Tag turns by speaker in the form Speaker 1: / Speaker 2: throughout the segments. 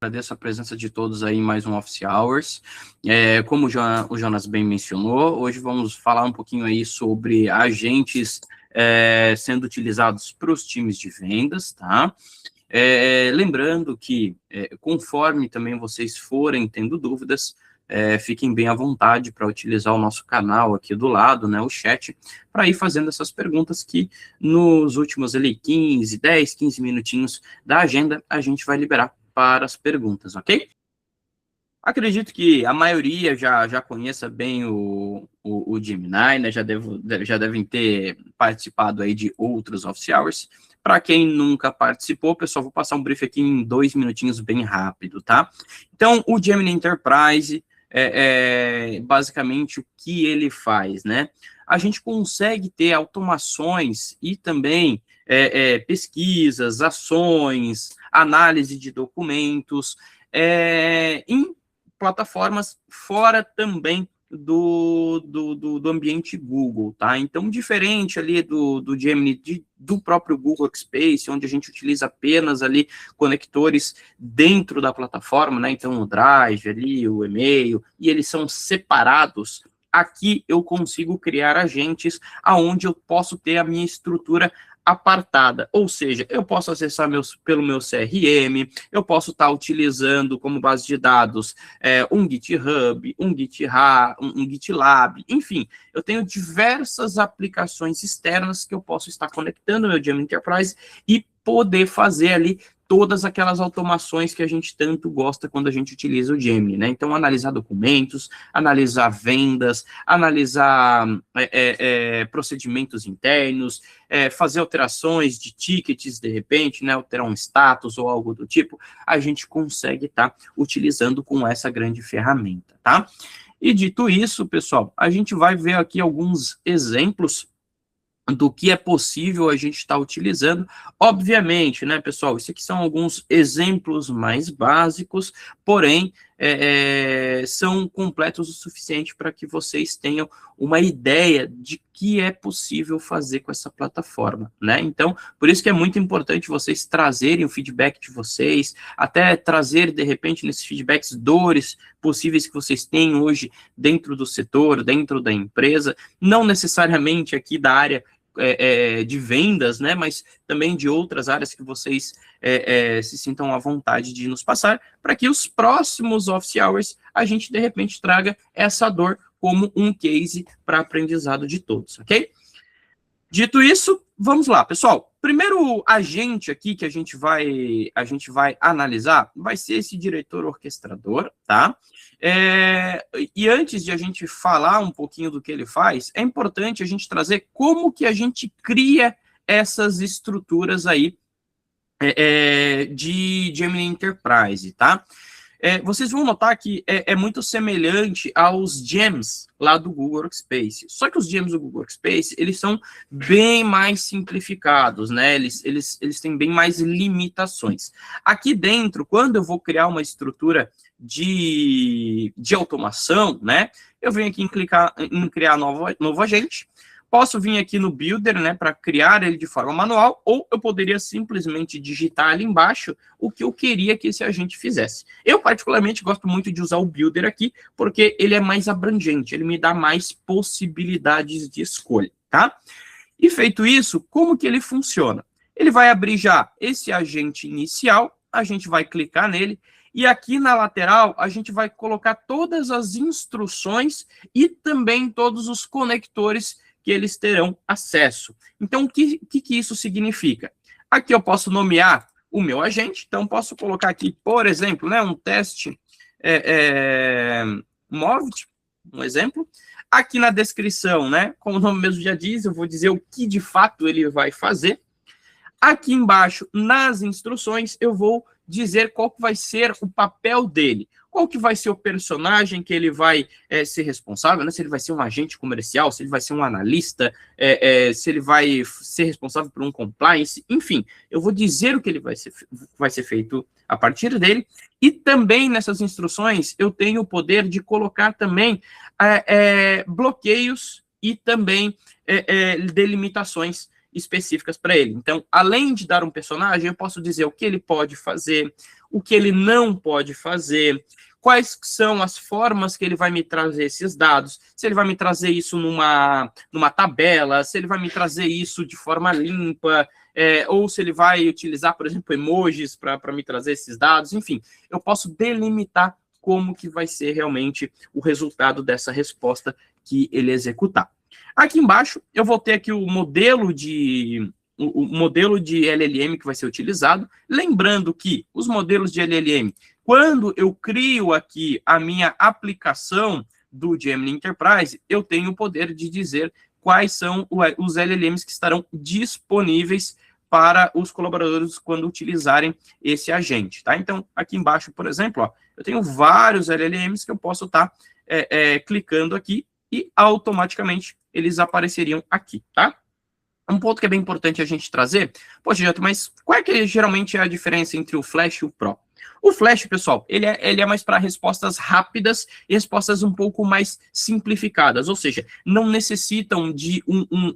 Speaker 1: Agradeço a presença de todos aí em mais um Office Hours. Como o Jonas bem mencionou, hoje vamos falar um pouquinho aí sobre agentes sendo utilizados para os times de vendas, tá? Lembrando que, conforme também vocês forem tendo dúvidas, fiquem bem à vontade para utilizar o nosso canal aqui do lado, né, o chat, para ir fazendo essas perguntas que nos últimos ali 10, 15 minutinhos da agenda, a gente vai liberar para as perguntas, ok? Acredito que a maioria já conheça bem o Gemini, né? Já devem ter participado aí de outros Office Hours. Para quem nunca participou, pessoal, vou passar um brief aqui em 2 minutinhos bem rápido, tá? Então, o Gemini Enterprise, basicamente o que ele faz, né? A gente consegue ter automações e também pesquisas, ações, análise de documentos, em plataformas fora também do ambiente Google, tá? Então, diferente ali do Gemini, do próprio Google Workspace, onde a gente utiliza apenas ali conectores dentro da plataforma, né? Então, o Drive ali, o e-mail, e eles são separados. Aqui eu consigo criar agentes aonde eu posso ter a minha estrutura apartada, ou seja, eu posso acessar pelo meu CRM, eu posso estar utilizando como base de dados um GitHub, um GitLab, enfim, eu tenho diversas aplicações externas que eu posso estar conectando no meu Gemini Enterprise e poder fazer ali todas aquelas automações que a gente tanto gosta quando a gente utiliza o Gemini, né? Então, analisar documentos, analisar vendas, analisar procedimentos internos, fazer alterações de tickets, de repente, né? Alterar um status ou algo do tipo, a gente consegue estar utilizando com essa grande ferramenta, tá? E dito isso, pessoal, a gente vai ver aqui alguns exemplos do que é possível a gente estar utilizando. Obviamente, né, pessoal, isso aqui são alguns exemplos mais básicos, porém, são completos o suficiente para que vocês tenham uma ideia de que é possível fazer com essa plataforma, né? Então, por isso que é muito importante vocês trazerem o feedback de vocês, até trazer, de repente, nesses feedbacks, dores possíveis que vocês têm hoje dentro do setor, dentro da empresa, não necessariamente aqui da área de vendas, né, mas também de outras áreas que vocês se sintam à vontade de nos passar, para que os próximos Office Hours a gente, de repente, traga essa dor como um case para aprendizado de todos, ok? Dito isso, vamos lá, pessoal. Primeiro agente aqui que a gente vai analisar vai ser esse diretor orquestrador, tá? E antes de a gente falar um pouquinho do que ele faz, é importante a gente trazer como que a gente cria essas estruturas aí de Gemini Enterprise, tá? Vocês vão notar que é muito semelhante aos gems lá do Google Workspace. Só que os gems do Google Workspace, eles são bem mais simplificados, né? Eles têm bem mais limitações. Aqui dentro, quando eu vou criar uma estrutura de automação, né? Eu venho aqui em criar novo agente. Posso vir aqui no Builder, né, para criar ele de forma manual, ou eu poderia simplesmente digitar ali embaixo o que eu queria que esse agente fizesse. Eu, particularmente, gosto muito de usar o Builder aqui, porque ele é mais abrangente, ele me dá mais possibilidades de escolha, tá? E feito isso, como que ele funciona? Ele vai abrir já esse agente inicial, a gente vai clicar nele, e aqui na lateral, a gente vai colocar todas as instruções e também todos os conectores que eles terão acesso. Então, o que isso significa? Aqui eu posso nomear o meu agente, então posso colocar aqui, por exemplo, né, um teste Moved, um exemplo. Aqui na descrição, né, como o nome mesmo já diz, eu vou dizer o que de fato ele vai fazer. Aqui embaixo, nas instruções, eu vou dizer qual que vai ser o papel dele. Qual que vai ser o personagem que ele vai ser responsável, né? Se ele vai ser um agente comercial, se ele vai ser um analista, se ele vai ser responsável por um compliance, enfim, eu vou dizer o que ele vai ser feito a partir dele, e também nessas instruções eu tenho o poder de colocar também bloqueios e também delimitações específicas para ele. Então, além de dar um personagem, eu posso dizer o que ele pode fazer, o que ele não pode fazer, quais são as formas que ele vai me trazer esses dados, se ele vai me trazer isso numa tabela, se ele vai me trazer isso de forma limpa, ou se ele vai utilizar, por exemplo, emojis para me trazer esses dados, enfim, eu posso delimitar como que vai ser realmente o resultado dessa resposta que ele executar. Aqui embaixo, eu vou ter aqui o modelo de LLM que vai ser utilizado. Lembrando que os modelos de LLM, quando eu crio aqui a minha aplicação do Gemini Enterprise, eu tenho o poder de dizer quais são os LLMs que estarão disponíveis para os colaboradores quando utilizarem esse agente, tá? Então, aqui embaixo, por exemplo, ó, eu tenho vários LLMs que eu posso estar clicando aqui e automaticamente eles apareceriam aqui, tá? Um ponto que é bem importante a gente trazer, poxa, Jota, mas qual é que geralmente é a diferença entre o Flash e o Pro? O Flash, pessoal, ele é mais para respostas rápidas e respostas um pouco mais simplificadas, ou seja, não necessitam de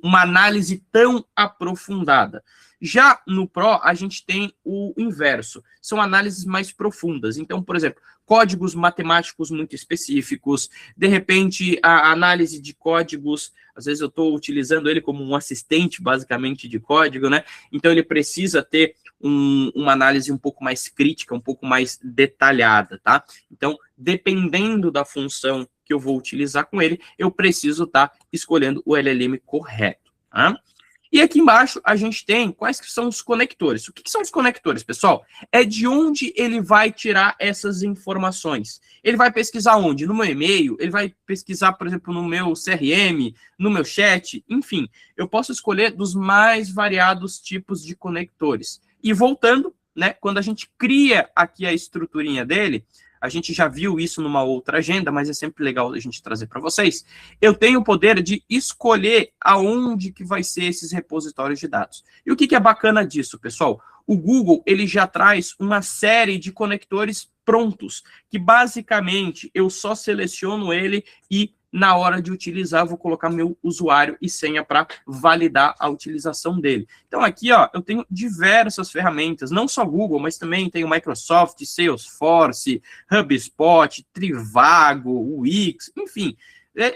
Speaker 1: uma análise tão aprofundada. Já no Pro, a gente tem o inverso, são análises mais profundas. Então, por exemplo, códigos matemáticos muito específicos, de repente, a análise de códigos, às vezes eu estou utilizando ele como um assistente, basicamente, de código, né? Então, ele precisa ter uma análise um pouco mais crítica, um pouco mais detalhada, tá? Então, dependendo da função que eu vou utilizar com ele, eu preciso estar escolhendo o LLM correto, tá? E aqui embaixo a gente tem quais que são os conectores. O que são os conectores, pessoal? É de onde ele vai tirar essas informações. Ele vai pesquisar onde? No meu e-mail? Ele vai pesquisar, por exemplo, no meu CRM, no meu chat? Enfim, eu posso escolher dos mais variados tipos de conectores. E voltando, né, quando a gente cria aqui a estruturinha dele, a gente já viu isso numa outra agenda, mas é sempre legal a gente trazer para vocês. Eu tenho o poder de escolher aonde que vai ser esses repositórios de dados. E o que é bacana disso, pessoal? O Google, ele já traz uma série de conectores prontos, que basicamente eu só seleciono ele e na hora de utilizar, vou colocar meu usuário e senha para validar a utilização dele. Então, aqui, ó, eu tenho diversas ferramentas, não só Google, mas também tenho Microsoft, Salesforce, HubSpot, Trivago, Wix, enfim,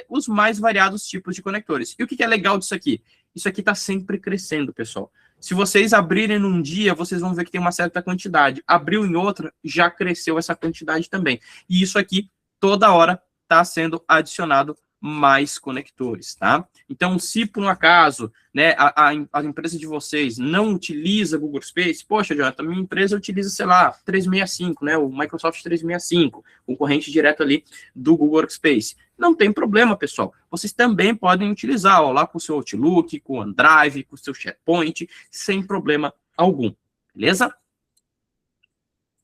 Speaker 1: os mais variados tipos de conectores. E o que é legal disso aqui? Isso aqui está sempre crescendo, pessoal. Se vocês abrirem num dia, vocês vão ver que tem uma certa quantidade. Abriu em outra, já cresceu essa quantidade também. E isso aqui, toda hora, está sendo adicionado mais conectores, tá? Então, se por um acaso, né, a empresa de vocês não utiliza Google Space, poxa, Jonathan, minha empresa utiliza, sei lá, 365, né, o Microsoft 365, concorrente direto ali do Google Workspace. Não tem problema, pessoal. Vocês também podem utilizar, ó, lá com o seu Outlook, com o OneDrive, com o seu SharePoint, sem problema algum, beleza?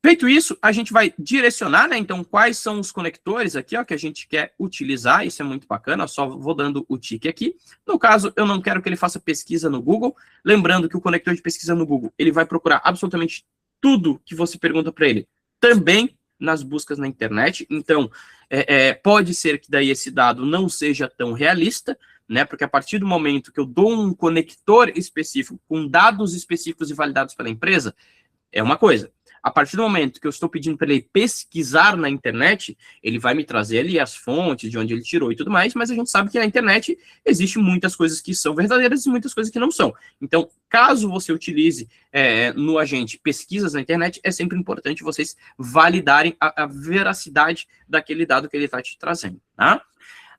Speaker 1: Feito isso, a gente vai direcionar, né? Então, quais são os conectores aqui, ó, que a gente quer utilizar. Isso é muito bacana, só vou dando o tique aqui. No caso, eu não quero que ele faça pesquisa no Google. Lembrando que o conector de pesquisa no Google, ele vai procurar absolutamente tudo que você pergunta para ele, também nas buscas na internet. Então, pode ser que daí esse dado não seja tão realista, né? Porque a partir do momento que eu dou um conector específico com dados específicos e validados pela empresa, é uma coisa. A partir do momento que eu estou pedindo para ele pesquisar na internet, ele vai me trazer ali as fontes de onde ele tirou e tudo mais, mas a gente sabe que na internet existe muitas coisas que são verdadeiras e muitas coisas que não são. Então, caso você utilize no agente pesquisas na internet, é sempre importante vocês validarem a veracidade daquele dado que ele está te trazendo, tá?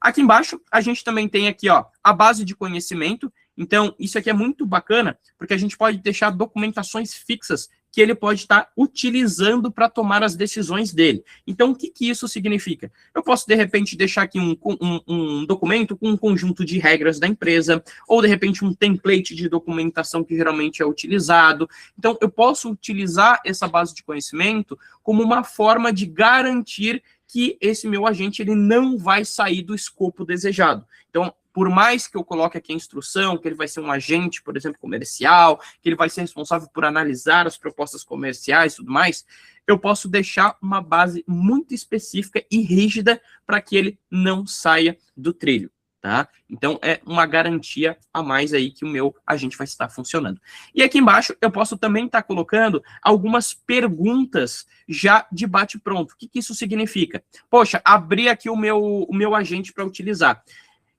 Speaker 1: Aqui embaixo, a gente também tem aqui, ó, a base de conhecimento. Então, isso aqui é muito bacana, porque a gente pode deixar documentações fixas que ele pode estar utilizando para tomar as decisões dele. Então, o que isso significa? Eu posso, de repente, deixar aqui um documento com um conjunto de regras da empresa, ou, de repente, um template de documentação que geralmente é utilizado. Então, eu posso utilizar essa base de conhecimento como uma forma de garantir que esse meu agente ele não vai sair do escopo desejado. Então, por mais que eu coloque aqui a instrução, que ele vai ser um agente, por exemplo, comercial, que ele vai ser responsável por analisar as propostas comerciais e tudo mais, eu posso deixar uma base muito específica e rígida para que ele não saia do trilho. tá? Então, é uma garantia a mais aí que o meu agente vai estar funcionando. E aqui embaixo, eu posso também estar colocando algumas perguntas já de bate-pronto. O que isso significa? Poxa, abri aqui o meu agente para utilizar.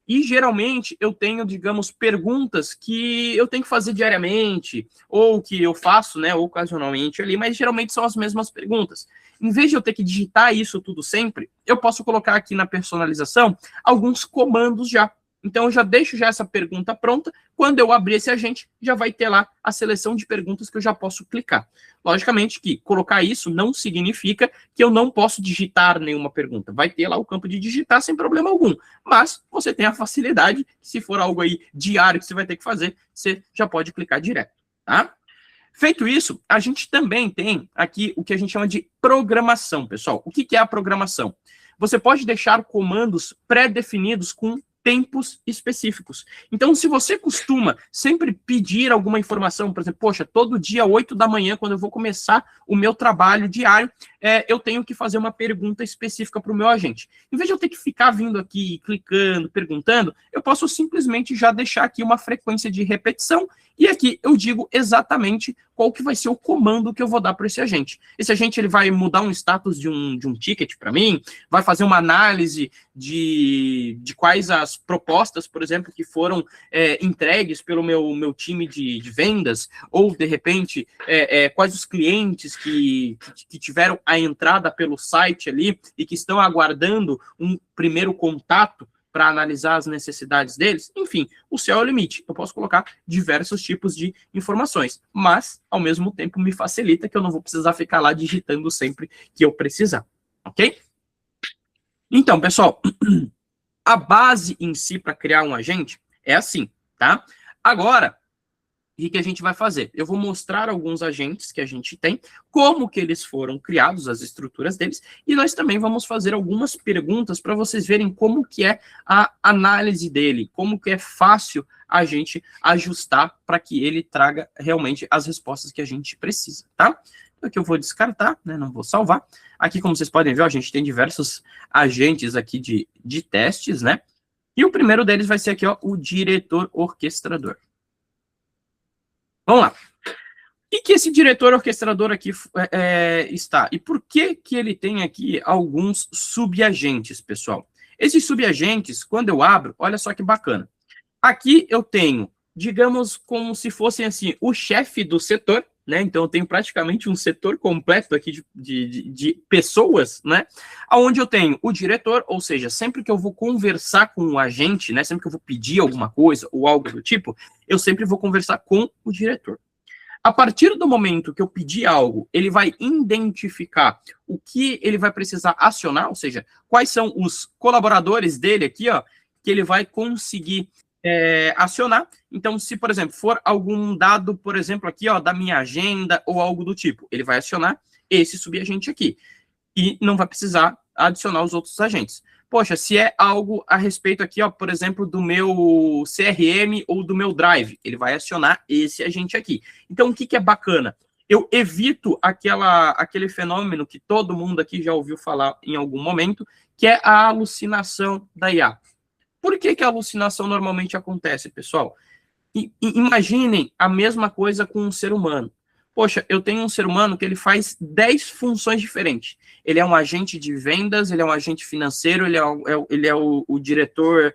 Speaker 1: E, geralmente, eu tenho, digamos, perguntas que eu tenho que fazer diariamente, ou que eu faço, né, ocasionalmente ali, mas geralmente são as mesmas perguntas. Em vez de eu ter que digitar isso tudo sempre, eu posso colocar aqui na personalização alguns comandos já. Então, eu já deixo já essa pergunta pronta. Quando eu abrir esse agente, já vai ter lá a seleção de perguntas que eu já posso clicar. Logicamente que colocar isso não significa que eu não posso digitar nenhuma pergunta. Vai ter lá o campo de digitar sem problema algum. Mas você tem a facilidade, se for algo aí diário que você vai ter que fazer, você já pode clicar direto, tá? Feito isso, a gente também tem aqui o que a gente chama de programação, pessoal. O que é a programação? Você pode deixar comandos pré-definidos com tempos específicos. Então, se você costuma sempre pedir alguma informação, por exemplo, poxa, todo dia, 8 da manhã, quando eu vou começar o meu trabalho diário, eu tenho que fazer uma pergunta específica para o meu agente. Em vez de eu ter que ficar vindo aqui, clicando, perguntando, eu posso simplesmente já deixar aqui uma frequência de repetição e aqui eu digo exatamente qual que vai ser o comando que eu vou dar para esse agente. Esse agente ele vai mudar um status de um ticket para mim, vai fazer uma análise de quais as propostas, por exemplo, que foram entregues pelo meu time de vendas, ou, de repente, quais os clientes que tiveram a entrada pelo site ali e que estão aguardando um primeiro contato para analisar as necessidades deles. Enfim, o céu é o limite. Eu posso colocar diversos tipos de informações, mas, ao mesmo tempo, me facilita que eu não vou precisar ficar lá digitando sempre que eu precisar, ok? Então, pessoal, a base em si para criar um agente é assim, tá? Agora, o que a gente vai fazer? Eu vou mostrar alguns agentes que a gente tem, como que eles foram criados, as estruturas deles, e nós também vamos fazer algumas perguntas para vocês verem como que é a análise dele, como que é fácil a gente ajustar para que ele traga realmente as respostas que a gente precisa, tá? Aqui eu vou descartar, né? Não vou salvar. Aqui, como vocês podem ver, a gente tem diversos agentes aqui de testes, né? E o primeiro deles vai ser aqui, ó, o diretor orquestrador. Vamos lá. O que esse diretor orquestrador aqui está? E por que ele tem aqui alguns subagentes, pessoal? Esses subagentes, quando eu abro, olha só que bacana. Aqui eu tenho, digamos, como se fossem assim, o chefe do setor, né? Então eu tenho praticamente um setor completo aqui de pessoas, né? Onde eu tenho o diretor, ou seja, sempre que eu vou conversar com o agente, né? Sempre que eu vou pedir alguma coisa ou algo do tipo, eu sempre vou conversar com o diretor. A partir do momento que eu pedir algo, ele vai identificar o que ele vai precisar acionar, ou seja, quais são os colaboradores dele aqui, ó, que ele vai conseguir acionar. Então, se, por exemplo, for algum dado, por exemplo, aqui, ó, da minha agenda ou algo do tipo, ele vai acionar esse subagente aqui. E não vai precisar adicionar os outros agentes. Poxa, se é algo a respeito aqui, ó, por exemplo, do meu CRM ou do meu Drive, ele vai acionar esse agente aqui. Então, o que é bacana? Eu evito aquele fenômeno que todo mundo aqui já ouviu falar em algum momento, que é a alucinação da IA. Por que a alucinação normalmente acontece, pessoal? Imaginem a mesma coisa com um ser humano. Poxa, eu tenho um ser humano que ele faz 10 funções diferentes. Ele é um agente de vendas, ele é um agente financeiro, ele é o diretor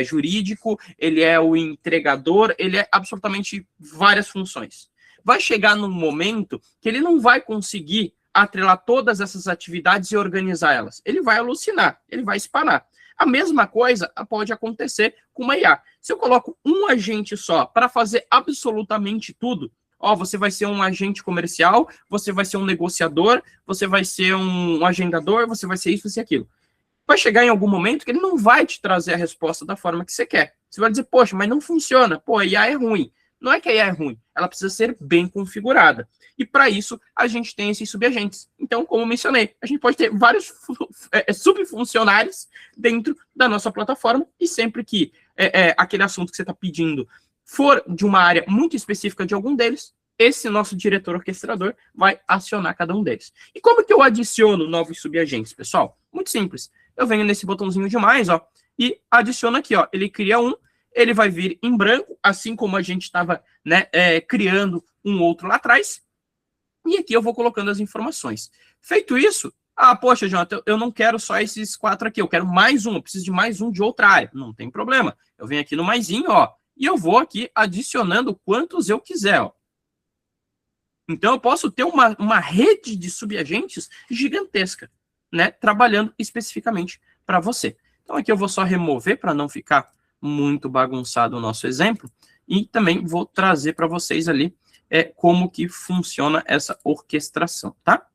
Speaker 1: jurídico, ele é o entregador, ele é absolutamente várias funções. Vai chegar num momento que ele não vai conseguir atrelar todas essas atividades e organizar elas. Ele vai alucinar, ele vai espanar. A mesma coisa pode acontecer com uma IA. Se eu coloco um agente só para fazer absolutamente tudo, ó, você vai ser um agente comercial, você vai ser um negociador, você vai ser um agendador, você vai ser isso, vai ser aquilo. Vai chegar em algum momento que ele não vai te trazer a resposta da forma que você quer. Você vai dizer, poxa, mas não funciona. Pô, a IA é ruim. Não é que a IA é ruim, ela precisa ser bem configurada. E para isso, a gente tem esses subagentes. Então, como eu mencionei, a gente pode ter vários subfuncionários dentro da nossa plataforma e sempre que aquele assunto que você está pedindo for de uma área muito específica de algum deles, esse nosso diretor orquestrador vai acionar cada um deles. E como que eu adiciono novos subagentes, pessoal? Muito simples. Eu venho nesse botãozinho de mais, ó, e adiciono aqui, ó, ele cria um, ele vai vir em branco, assim como a gente estava, né, criando um outro lá atrás, e aqui eu vou colocando as informações. Feito isso, poxa, Jonathan, eu não quero só esses 4 aqui, eu quero mais um, eu preciso de mais um de outra área. Não tem problema. Eu venho aqui no maisinho, ó, e eu vou aqui adicionando quantos eu quiser, ó. Então, eu posso ter uma rede de subagentes gigantesca, né, trabalhando especificamente para você. Então, aqui eu vou só remover para não ficar muito bagunçado o nosso exemplo, e também vou trazer para vocês ali como que funciona essa orquestração, tá?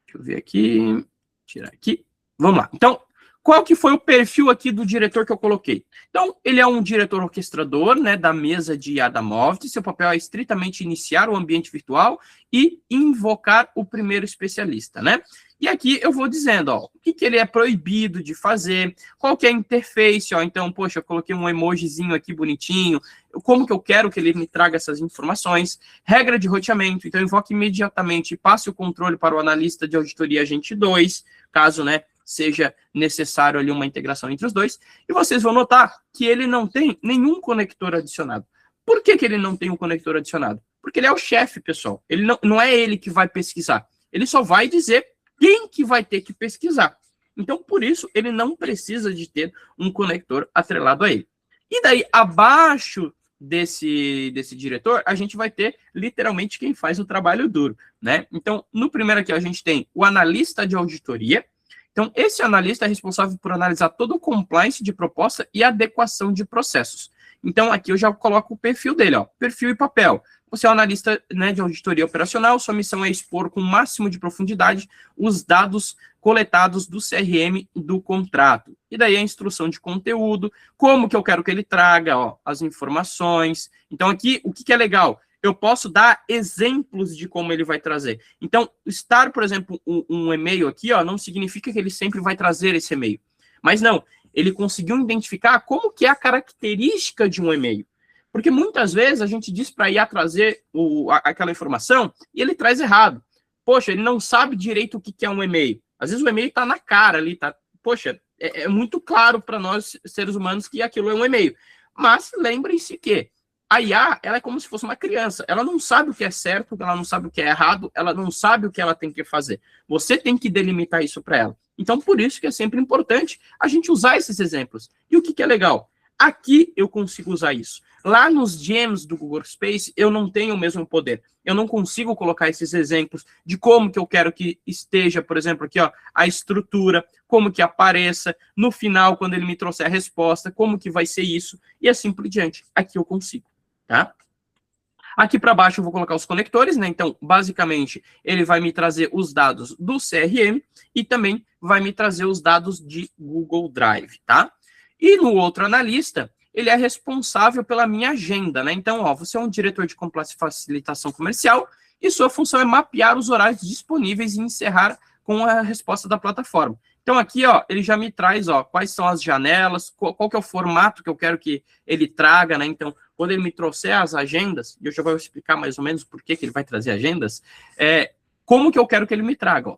Speaker 1: Deixa eu ver aqui, tirar aqui. Vamos lá. Então, qual que foi o perfil aqui do diretor que eu coloquei? Então, ele é um diretor orquestrador, né, da mesa de Adamovt. Seu papel é estritamente iniciar o ambiente virtual e invocar o primeiro especialista, né? E aqui eu vou dizendo, ó, o que ele é proibido de fazer, qual que é a interface, ó. Então, poxa, eu coloquei um emojizinho aqui bonitinho, como que eu quero que ele me traga essas informações, regra de roteamento, então invoque imediatamente e passe o controle para o analista de auditoria agente 2, caso, né, seja necessário ali uma integração entre os dois, e vocês vão notar que ele não tem nenhum conector adicionado. Por que ele não tem um conector adicionado? Porque ele é o chefe, pessoal. Ele não é ele que vai pesquisar. Ele só vai dizer quem que vai ter que pesquisar. Então, por isso, ele não precisa de ter um conector atrelado a ele. E daí, abaixo desse diretor, a gente vai ter, literalmente, quem faz o trabalho duro, né? Então, no primeiro aqui, a gente tem o analista de auditoria. Então, esse analista é responsável por analisar todo o compliance de proposta e adequação de processos. Então, aqui eu já coloco o perfil dele, ó, perfil e papel. Você é um analista, né, de auditoria operacional, sua missão é expor com o máximo de profundidade os dados coletados do CRM do contrato. E daí a instrução de conteúdo, como que eu quero que ele traga, ó, as informações. Então, aqui, o que é legal? Eu posso dar exemplos de como ele vai trazer. Então, estar, por exemplo, um e-mail aqui, ó, não significa que ele sempre vai trazer esse e-mail. Mas não, ele conseguiu identificar como que é a característica de um e-mail. Porque muitas vezes a gente diz para IA trazer aquela informação e ele traz errado. Poxa, ele não sabe direito o que é um e-mail. Às vezes o e-mail está na cara ali, tá? Poxa, é muito claro para nós, seres humanos, que aquilo é um e-mail. Mas lembrem-se que a IA, ela é como se fosse uma criança. Ela não sabe o que é certo, ela não sabe o que é errado, ela não sabe o que ela tem que fazer. Você tem que delimitar isso para ela. Então, por isso que é sempre importante a gente usar esses exemplos. E o que é legal? Aqui eu consigo usar isso. Lá nos gems do Google Workspace, eu não tenho o mesmo poder. Eu não consigo colocar esses exemplos de como que eu quero que esteja, por exemplo, aqui, ó, a estrutura, como que apareça, no final, quando ele me trouxer a resposta, como que vai ser isso, e assim por diante. Aqui eu consigo, tá? Aqui para baixo eu vou colocar os conectores, né? Então, basicamente, ele vai me trazer os dados do CRM e também vai me trazer os dados de Google Drive, tá? E no outro analista, ele é responsável pela minha agenda, né? Então, ó, você é um diretor de compliance e facilitação comercial e sua função é mapear os horários disponíveis e encerrar com a resposta da plataforma. Então, aqui, ó, ele já me traz, ó, quais são as janelas, qual que é o formato que eu quero que ele traga, né? Então, quando ele me trouxer as agendas, e eu já vou explicar mais ou menos por que ele vai trazer agendas, como que eu quero que ele me traga, ó.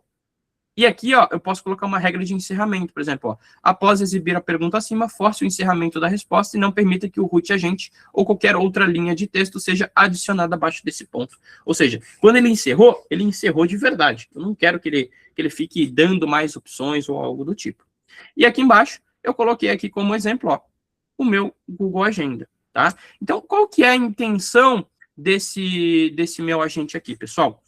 Speaker 1: E aqui, ó, eu posso colocar uma regra de encerramento, por exemplo, ó, após exibir a pergunta acima, force o encerramento da resposta e não permita que o root agente ou qualquer outra linha de texto seja adicionada abaixo desse ponto. Ou seja, quando ele encerrou de verdade. Eu não quero que ele fique dando mais opções ou algo do tipo. E aqui embaixo, eu coloquei aqui como exemplo, ó, o meu Google Agenda, tá? Então, qual que é a intenção desse meu agente aqui, pessoal?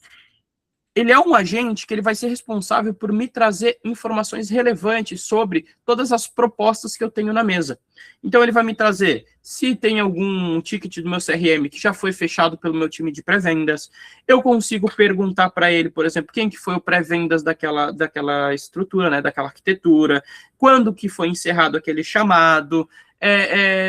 Speaker 1: Ele é um agente que ele vai ser responsável por me trazer informações relevantes sobre todas as propostas que eu tenho na mesa. Então, ele vai me trazer se tem algum ticket do meu CRM que já foi fechado pelo meu time de pré-vendas. Eu consigo perguntar para ele, por exemplo, quem que foi o pré-vendas daquela estrutura, né, daquela arquitetura, quando que foi encerrado aquele chamado,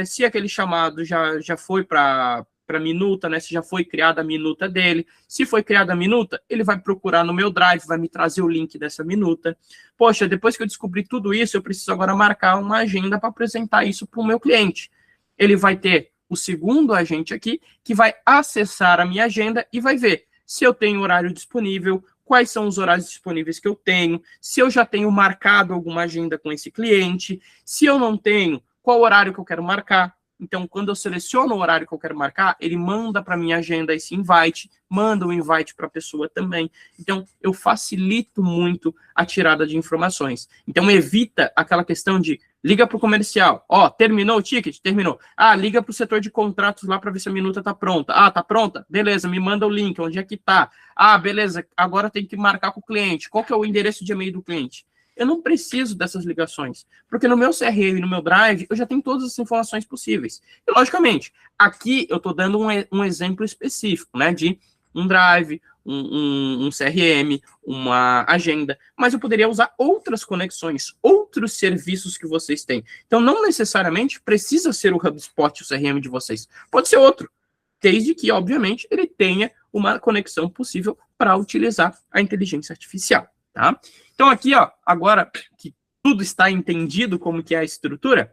Speaker 1: se aquele chamado já foi para minuta, né? Se já foi criada a minuta dele. Se foi criada a minuta, ele vai procurar no meu Drive, vai me trazer o link dessa minuta. Poxa, depois que eu descobri tudo isso, eu preciso agora marcar uma agenda para apresentar isso para o meu cliente. Ele vai ter o segundo agente aqui, que vai acessar a minha agenda e vai ver se eu tenho horário disponível, quais são os horários disponíveis que eu tenho, se eu já tenho marcado alguma agenda com esse cliente, se eu não tenho, qual horário que eu quero marcar. Então, quando eu seleciono o horário que eu quero marcar, ele manda para minha agenda esse invite, manda o invite para a pessoa também. Então, eu facilito muito a tirada de informações. Então, evita aquela questão de liga para o comercial. Ó, terminou o ticket? Terminou. Ah, liga para o setor de contratos lá para ver se a minuta está pronta. Ah, está pronta? Beleza, me manda o link, onde é que está? Ah, beleza, agora tem que marcar com o cliente. Qual que é o endereço de e-mail do cliente? Eu não preciso dessas ligações, porque no meu CRM e no meu Drive, eu já tenho todas as informações possíveis. E, logicamente, aqui eu estou dando um exemplo específico, né, de um Drive, um CRM, uma agenda, mas eu poderia usar outras conexões, outros serviços que vocês têm. Então, não necessariamente precisa ser o HubSpot, o CRM de vocês. Pode ser outro, desde que, obviamente, ele tenha uma conexão possível para utilizar a inteligência artificial, tá? Então, aqui, ó, agora que tudo está entendido como que é a estrutura,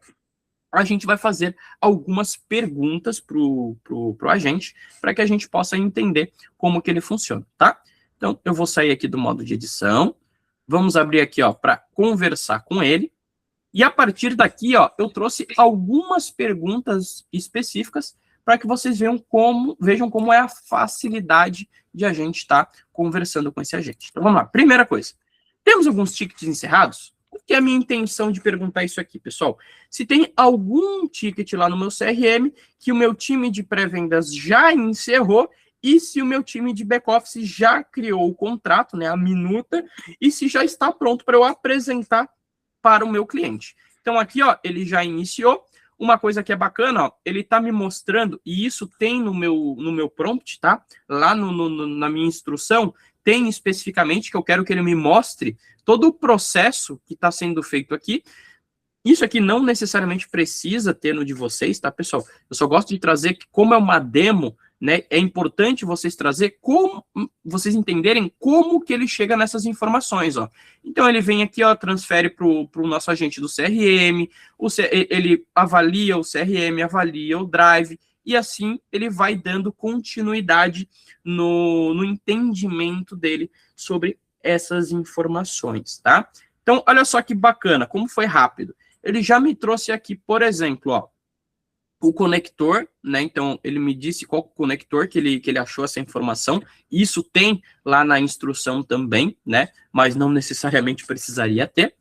Speaker 1: a gente vai fazer algumas perguntas pro agente, para que a gente possa entender como que ele funciona, tá? Então, eu vou sair aqui do modo de edição, vamos abrir aqui, ó, para conversar com ele, e a partir daqui, ó, eu trouxe algumas perguntas específicas para que vocês vejam como é a facilidade de a gente estar conversando com esse agente. Então, vamos lá. Primeira coisa. Temos alguns tickets encerrados? O que é a minha intenção de perguntar isso aqui, pessoal? Se tem algum ticket lá no meu CRM que o meu time de pré-vendas já encerrou e se o meu time de back-office já criou o contrato, né, a minuta, e se já está pronto para eu apresentar para o meu cliente. Então, aqui, ó, ele já iniciou. Uma coisa que é bacana, ó, ele está me mostrando, e isso tem no meu prompt, tá? Lá na minha instrução, tem especificamente que eu quero que ele me mostre todo o processo que está sendo feito aqui. Isso aqui não necessariamente precisa ter no de vocês, tá, pessoal? Eu só gosto de trazer que, como é uma demo, né, é importante vocês vocês entenderem como que ele chega nessas informações, ó. Então, ele vem aqui, ó, transfere para o nosso agente do CRM, ele avalia o CRM, avalia o Drive, e assim ele vai dando continuidade no entendimento dele sobre essas informações, tá? Então, olha só que bacana, como foi rápido. Ele já me trouxe aqui, por exemplo, ó, o conector, né? Então, ele me disse qual conector que ele achou essa informação. Isso tem lá na instrução também, né? Mas não necessariamente precisaria ter.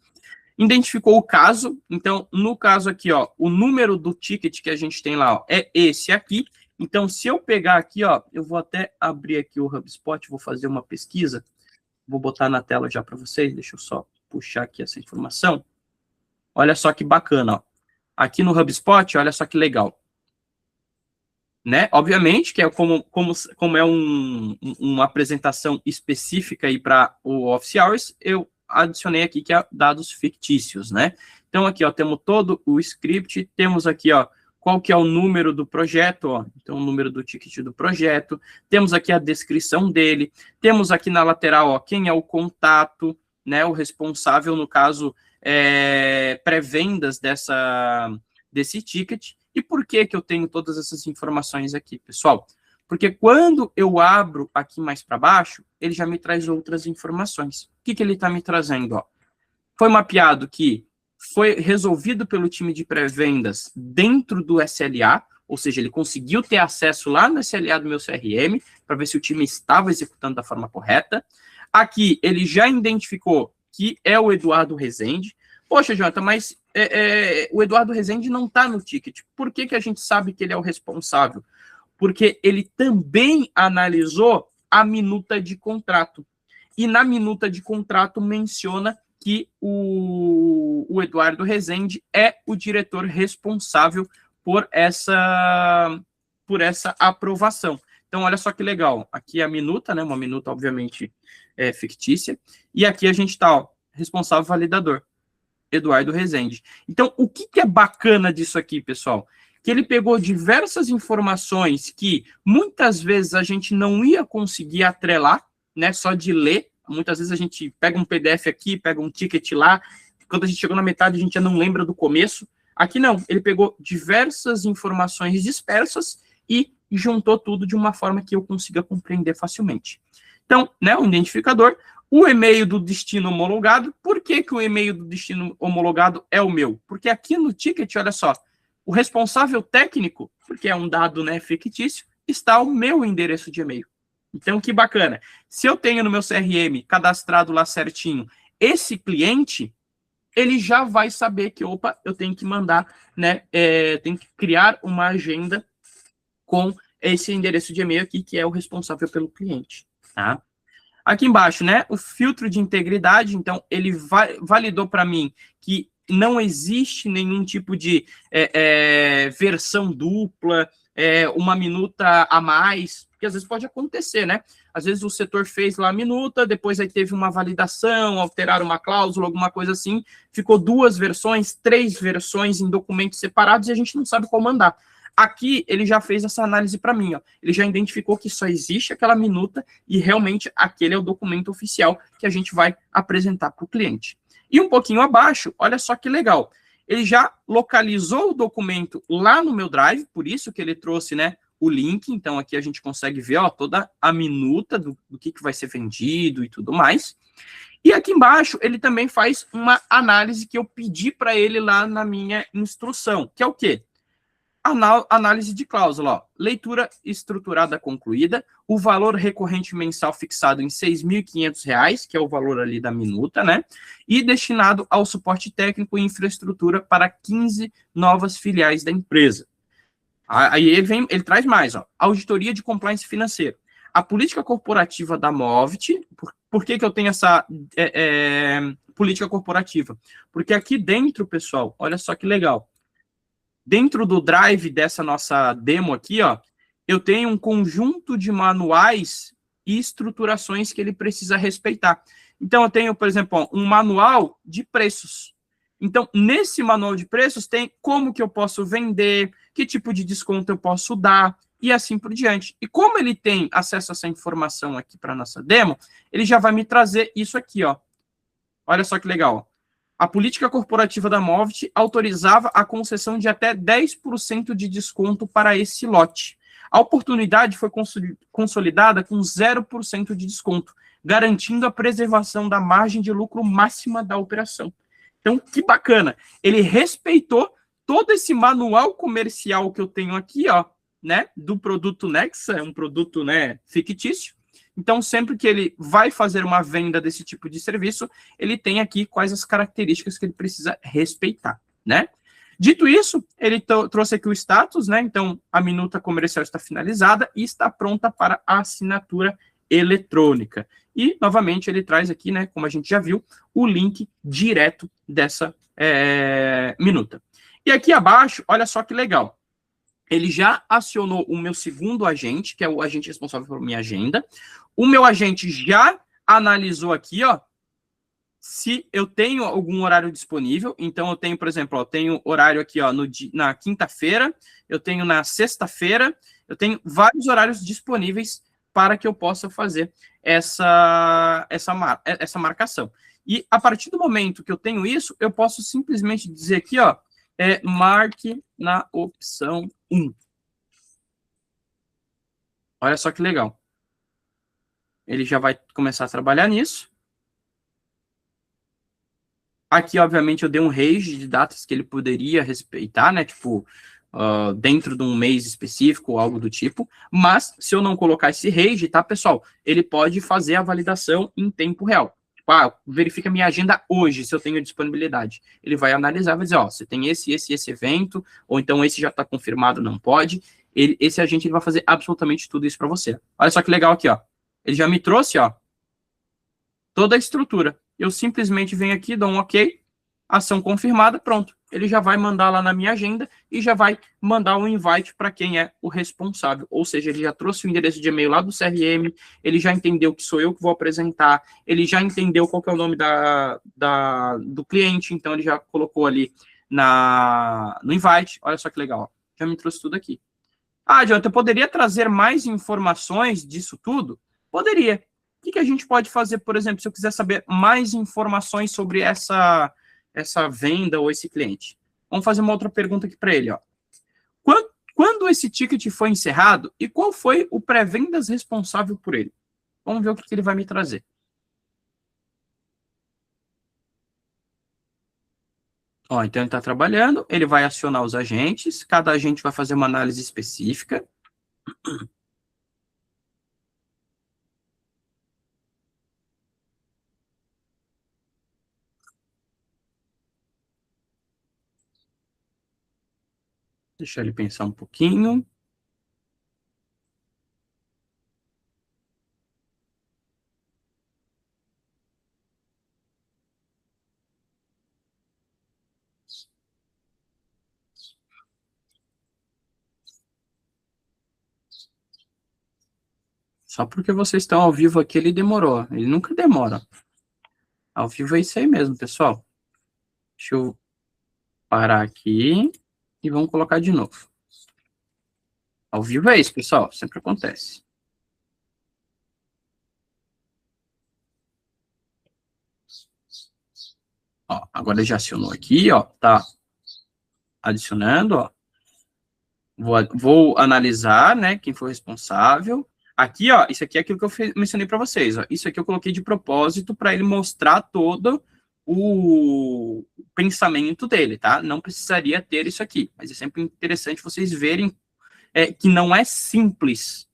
Speaker 1: Identificou o caso. Então, no caso aqui, ó, o número do ticket que a gente tem lá, ó, é esse aqui. Então, se eu pegar aqui, ó, eu vou até abrir aqui o HubSpot, vou fazer uma pesquisa. Vou botar na tela já para vocês. Deixa eu só puxar aqui essa informação. Olha só que bacana, ó. Aqui no HubSpot, olha só que legal. Né? Obviamente que é como é uma apresentação específica aí para o Office Hours, eu adicionei aqui que é dados fictícios, né? Então aqui, ó, temos todo o script, temos aqui, ó, qual que é o número do projeto, ó, então o número do ticket do projeto, temos aqui a descrição dele, temos aqui na lateral, ó, quem é o contato, né, o responsável, no caso, pré-vendas desse ticket. E por que eu tenho todas essas informações aqui, pessoal? Porque quando eu abro aqui mais para baixo, ele já me traz outras informações. O que ele está me trazendo? Ó? Foi mapeado que foi resolvido pelo time de pré-vendas dentro do SLA, ou seja, ele conseguiu ter acesso lá no SLA do meu CRM, para ver se o time estava executando da forma correta. Aqui, ele já identificou que é o Eduardo Rezende. Poxa, Jonathan, mas o Eduardo Rezende não está no ticket. Por que a gente sabe que ele é o responsável? Porque ele também analisou a minuta de contrato. E na minuta de contrato menciona que o Eduardo Rezende é o diretor responsável por essa aprovação. Então, olha só que legal. Aqui é a minuta, né? Uma minuta, obviamente, fictícia. E aqui a gente está, responsável validador, Eduardo Rezende. Então, o que é bacana disso aqui, pessoal? Que ele pegou diversas informações que muitas vezes a gente não ia conseguir atrelar, né? Só de ler. Muitas vezes a gente pega um PDF aqui, pega um ticket lá. Quando a gente chegou na metade, a gente já não lembra do começo. Aqui não. Ele pegou diversas informações dispersas e juntou tudo de uma forma que eu consiga compreender facilmente. Então, né, o identificador, o e-mail do destino homologado. Por que que o e-mail do destino homologado é o meu? Porque aqui no ticket, olha só, o responsável técnico, porque é um dado, né, fictício, está o meu endereço de e-mail. Então, que bacana. Se eu tenho no meu CRM cadastrado lá certinho esse cliente, ele já vai saber que, opa, eu tenho que mandar, né, tenho que criar uma agenda com esse endereço de e-mail aqui, que é o responsável pelo cliente, tá? Aqui embaixo, né, o filtro de integridade, então, ele validou para mim que não existe nenhum tipo de versão dupla, uma minuta a mais, porque às vezes pode acontecer, né? Às vezes o setor fez lá a minuta, depois aí teve uma validação, alteraram uma cláusula, alguma coisa assim, ficou 2 versões, 3 versões em documentos separados e a gente não sabe qual mandar. Aqui, ele já fez essa análise para mim, ó. Ele já identificou que só existe aquela minuta e realmente aquele é o documento oficial que a gente vai apresentar para o cliente. E um pouquinho abaixo, olha só que legal. Ele já localizou o documento lá no meu Drive, por isso que ele trouxe, né, o link. Então, aqui a gente consegue ver, ó, toda a minuta do que vai ser vendido e tudo mais. E aqui embaixo, ele também faz uma análise que eu pedi para ele lá na minha instrução, que é o quê? Análise de cláusula, ó. Leitura estruturada concluída, o valor recorrente mensal fixado em R$ 6.500, que é o valor ali da minuta, né? E destinado ao suporte técnico e infraestrutura para 15 novas filiais da empresa. Aí ele traz mais, ó. Auditoria de compliance financeiro. A política corporativa da Movit, por que eu tenho essa política corporativa? Porque aqui dentro, pessoal, olha só que legal. Dentro do drive dessa nossa demo aqui, ó, eu tenho um conjunto de manuais e estruturações que ele precisa respeitar. Então, eu tenho, por exemplo, ó, um manual de preços. Então, nesse manual de preços tem como que eu posso vender, que tipo de desconto eu posso dar, e assim por diante. E como ele tem acesso a essa informação aqui para a nossa demo, ele já vai me trazer isso aqui, ó. Olha só que legal, ó. A política corporativa da Movit autorizava a concessão de até 10% de desconto para esse lote. A oportunidade foi consolidada com 0% de desconto, garantindo a preservação da margem de lucro máxima da operação. Então, que bacana. Ele respeitou todo esse manual comercial que eu tenho aqui, ó, né, do produto Nexa, um produto, né, fictício. Então, sempre que ele vai fazer uma venda desse tipo de serviço, ele tem aqui quais as características que ele precisa respeitar, né? Dito isso, ele trouxe aqui o status, né? Então, a minuta comercial está finalizada e está pronta para a assinatura eletrônica. E, novamente, ele traz aqui, né, como a gente já viu, o link direto dessa minuta. E aqui abaixo, olha só que legal. Ele já acionou o meu segundo agente, que é o agente responsável por minha agenda. O meu agente já analisou aqui, ó, se eu tenho algum horário disponível. Então, eu tenho, por exemplo, ó, tenho horário aqui, ó, na quinta-feira, eu tenho na sexta-feira, eu tenho vários horários disponíveis para que eu possa fazer essa marcação. E a partir do momento que eu tenho isso, eu posso simplesmente dizer aqui, ó, marque na opção 1. Olha só que legal. Ele já vai começar a trabalhar nisso. Aqui, obviamente, eu dei um range de datas que ele poderia respeitar, né? Tipo, dentro de um mês específico ou algo do tipo. Mas, se eu não colocar esse range, tá, pessoal? Ele pode fazer a validação em tempo real. Tipo, verifica minha agenda hoje, se eu tenho disponibilidade. Ele vai analisar, vai dizer, ó, você tem esse evento, ou então esse já está confirmado, não pode. Esse agente ele vai fazer absolutamente tudo isso para você. Olha só que legal aqui, ó. Ele já me trouxe, ó, toda a estrutura. Eu simplesmente venho aqui, dou um OK, ação confirmada, pronto. Ele já vai mandar lá na minha agenda e já vai mandar um invite para quem é o responsável. Ou seja, ele já trouxe o endereço de e-mail lá do CRM, ele já entendeu que sou eu que vou apresentar, ele já entendeu qual que é o nome do cliente, então ele já colocou ali no invite. Olha só que legal, ó. Já me trouxe tudo aqui. Jonathan, eu poderia trazer mais informações disso tudo? Poderia. O que a gente pode fazer, por exemplo, se eu quiser saber mais informações sobre essa venda ou esse cliente? Vamos fazer uma outra pergunta aqui para ele, ó. Quando esse ticket foi encerrado e qual foi o pré-vendas responsável por ele? Vamos ver o que ele vai me trazer. Ó, então ele está trabalhando, ele vai acionar os agentes, cada agente vai fazer uma análise específica. Deixa ele pensar um pouquinho. Só porque vocês estão ao vivo aqui, ele demorou. Ele nunca demora. Ao vivo é isso aí mesmo, pessoal. Deixa eu parar aqui e vamos colocar de novo. Ao vivo é isso, pessoal. Sempre acontece. Ó, agora já acionou aqui, ó. Tá adicionando, ó. Vou analisar, né, quem foi responsável. Aqui, ó, isso aqui é aquilo que eu mencionei para vocês, ó. Isso aqui eu coloquei de propósito para ele mostrar todo o pensamento dele, tá? Não precisaria ter isso aqui, mas é sempre interessante vocês verem que não é simples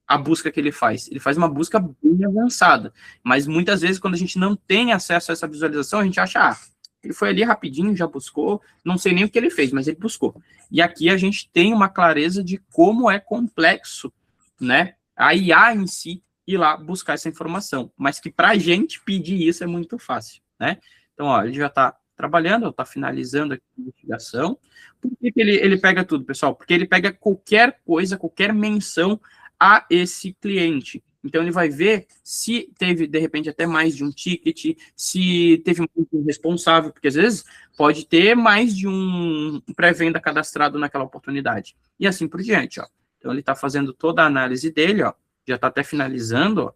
Speaker 1: a busca que ele faz. Ele faz uma busca bem avançada, mas muitas vezes quando a gente não tem acesso a essa visualização, a gente acha, ele foi ali rapidinho, já buscou, não sei nem o que ele fez, mas ele buscou. E aqui a gente tem uma clareza de como é complexo, né, a IA em si ir lá buscar essa informação, mas que para a gente pedir isso é muito fácil, né? Então, ó, ele já está trabalhando, está finalizando aqui a investigação. Por que ele pega tudo, pessoal? Porque ele pega qualquer coisa, qualquer menção a esse cliente. Então, ele vai ver se teve, de repente, até mais de um ticket, se teve um responsável, porque às vezes pode ter mais de um pré-venda cadastrado naquela oportunidade. E assim por diante, ó. Então, ele está fazendo toda a análise dele, ó. Já está até finalizando, ó.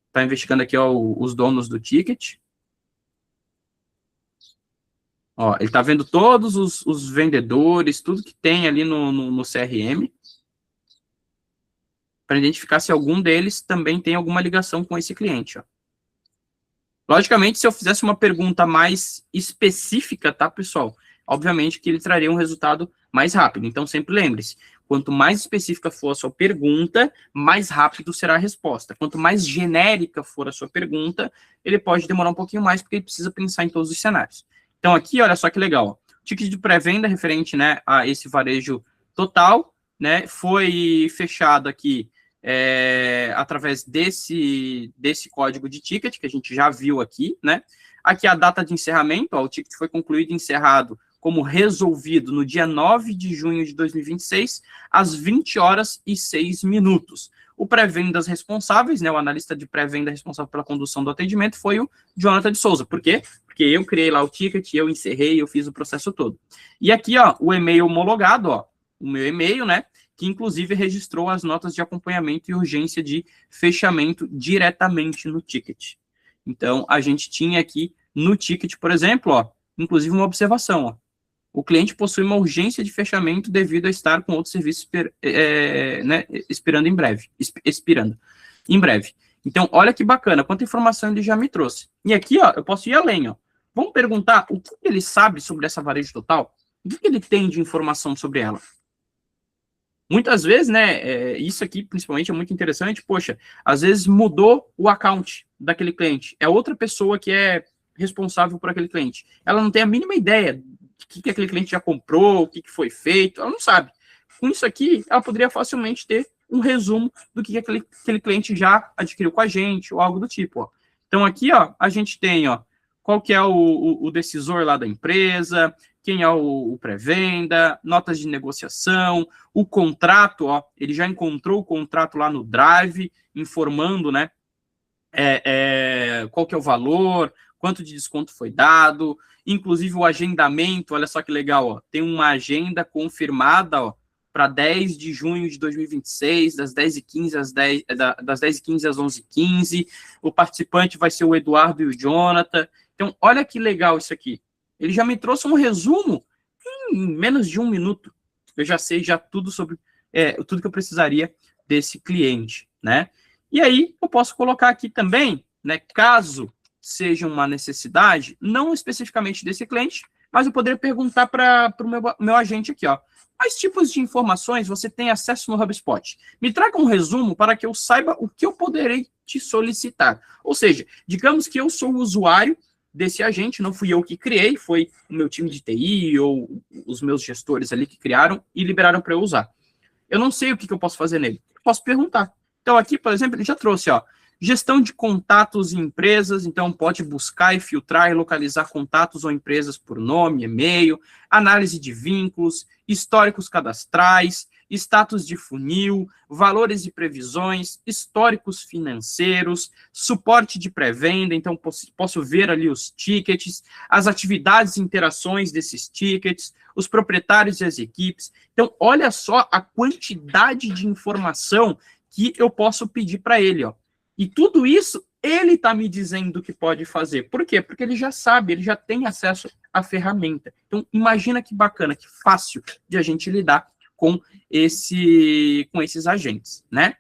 Speaker 1: Está investigando aqui, ó, os donos do ticket. Ó, ele está vendo todos os vendedores, tudo que tem ali no CRM, para identificar se algum deles também tem alguma ligação com esse cliente. Ó. Logicamente, se eu fizesse uma pergunta mais específica, tá, pessoal? Obviamente que ele traria um resultado mais rápido. Então, sempre lembre-se, quanto mais específica for a sua pergunta, mais rápido será a resposta. Quanto mais genérica for a sua pergunta, ele pode demorar um pouquinho mais, porque ele precisa pensar em todos os cenários. Então, aqui, olha só que legal. Ó. Ticket de pré-venda referente, né, a esse varejo total, né, foi fechado aqui através desse código de ticket, que a gente já viu aqui, né? Aqui a data de encerramento, ó, o ticket foi concluído e encerrado como resolvido no dia 9 de junho de 2026, às 20 horas e 6 minutos. O pré-vendas responsáveis, né, o analista de pré-venda responsável pela condução do atendimento foi o Jonathan de Souza. Por quê? Porque eu criei lá o ticket, eu encerrei, eu fiz o processo todo. E aqui, ó, o e-mail homologado, ó, o meu e-mail, né, que inclusive registrou as notas de acompanhamento e urgência de fechamento diretamente no ticket. Então, a gente tinha aqui no ticket, por exemplo, ó, inclusive uma observação, ó, o cliente possui uma urgência de fechamento devido a estar com outros serviços né, expirando em breve. Então, olha que bacana, quanta informação ele já me trouxe. E aqui, ó, eu posso ir além, ó. Vamos perguntar o que ele sabe sobre essa varejo total? O que ele tem de informação sobre ela? Muitas vezes, né, isso aqui principalmente é muito interessante, poxa, às vezes mudou o account daquele cliente, é outra pessoa que é responsável por aquele cliente. Ela não tem a mínima ideia do que aquele cliente já comprou, o que foi feito, ela não sabe. Com isso aqui, ela poderia facilmente ter um resumo do que aquele cliente já adquiriu com a gente, ou algo do tipo. Ó. Então aqui, ó, a gente tem, ó, qual que é o decisor lá da empresa, quem é o pré-venda, notas de negociação, o contrato, ó, ele já encontrou o contrato lá no Drive, informando, né, qual que é o valor, quanto de desconto foi dado, inclusive o agendamento, olha só que legal, ó, tem uma agenda confirmada, ó, para 10 de junho de 2026, das 10h15 das 10h15 às 11h15, o participante vai ser o Eduardo e o Jonathan. Então, olha que legal isso aqui. Ele já me trouxe um resumo em menos de 1 minuto. Eu já sei já tudo sobre tudo que eu precisaria desse cliente, né? E aí, eu posso colocar aqui também, né, caso seja uma necessidade, não especificamente desse cliente, mas eu poderia perguntar para o meu agente aqui, ó, quais tipos de informações você tem acesso no HubSpot? Me traga um resumo para que eu saiba o que eu poderei te solicitar. Ou seja, digamos que eu sou o usuário desse agente, não fui eu que criei, foi o meu time de TI ou os meus gestores ali que criaram e liberaram para eu usar. Eu não sei o que eu posso fazer nele. Posso perguntar. Então, aqui, por exemplo, ele já trouxe, ó, gestão de contatos em empresas, então pode buscar e filtrar e localizar contatos ou empresas por nome, e-mail, análise de vínculos, históricos cadastrais, status de funil, valores e previsões, históricos financeiros, suporte de pré-venda, então posso ver ali os tickets, as atividades e interações desses tickets, os proprietários e as equipes. Então, olha só a quantidade de informação que eu posso pedir para ele, ó. E tudo isso, ele está me dizendo que pode fazer. Por quê? Porque ele já sabe, ele já tem acesso à ferramenta. Então, imagina que bacana, que fácil de a gente lidar com esses agentes, né?